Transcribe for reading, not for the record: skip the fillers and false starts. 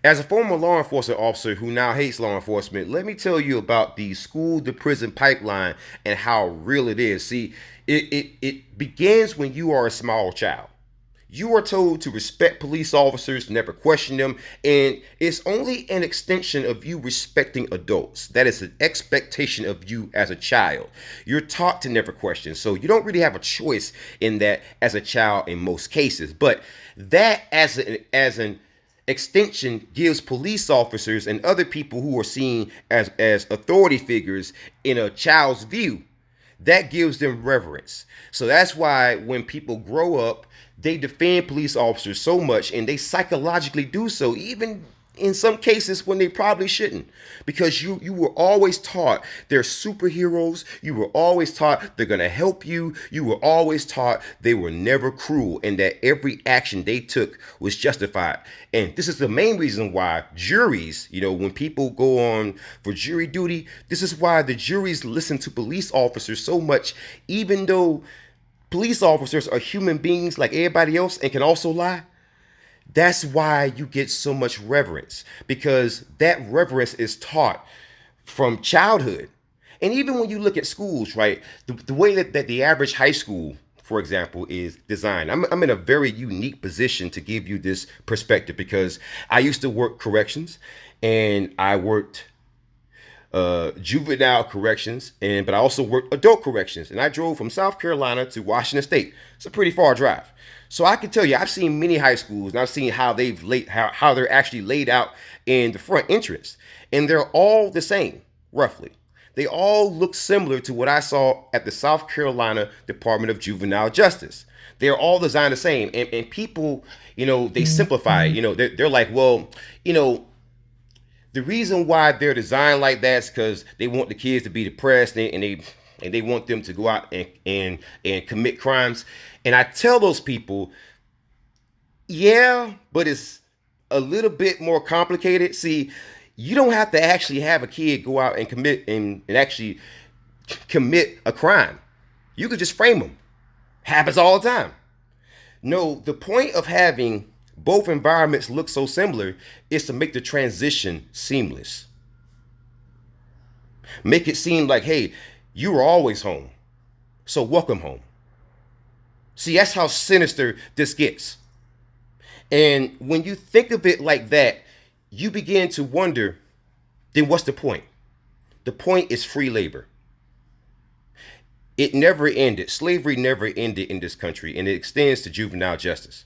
As a former law enforcement officer who now hates law enforcement, let me tell you about the school to prison pipeline and how real it is. See, it begins when you are a small child. You are told to respect police officers, never question them, and it's only an extension of you respecting adults. That is an expectation of you as a child. You're taught to never question, so you don't really have a choice in that as a child in most cases. But that as an extension gives police officers and other people who are seen as authority figures in a child's view, that gives them reverence. So that's why when people grow up, they defend police officers so much, and they psychologically do so, even in some cases when they probably shouldn't, because you were always taught they're superheroes. You were always taught they're going to help you. You were always taught they were never cruel, and that every action they took was justified. And this is the main reason why juries, when people go on for jury duty, this is why the juries listen to police officers so much, even though police officers are human beings like everybody else and can also lie. That's why you get so much reverence, because that reverence is taught from childhood. And even when you look at schools, right, the way that the average high school, for example, is designed. I'm in a very unique position to give you this perspective, because I used to work corrections, and I worked juvenile corrections, but I also worked adult corrections, and I drove from South Carolina to Washington State. It's a pretty far drive. So I can tell you, I've seen many high schools, and I've seen how how they're actually laid out in the front entrance, and they're all the same, roughly. They all look similar to what I saw at the South Carolina Department of Juvenile Justice. They're all designed the same, and people, they simplify it. They're like, well, the reason why they're designed like that is because they want the kids to be depressed, and they want them to go out and commit crimes. And I tell those people, yeah, but it's a little bit more complicated. See, you don't have to actually have a kid go out and actually commit a crime. You could just frame them. Happens all the time. No, the point of having both environments look so similar is to make the transition seamless. Make it seem like, hey, you were always home, so welcome home. See, that's how sinister this gets. And when you think of it like that, you begin to wonder, then what's the point? The point is free labor. It never ended. Slavery never ended in this country, and it extends to juvenile justice.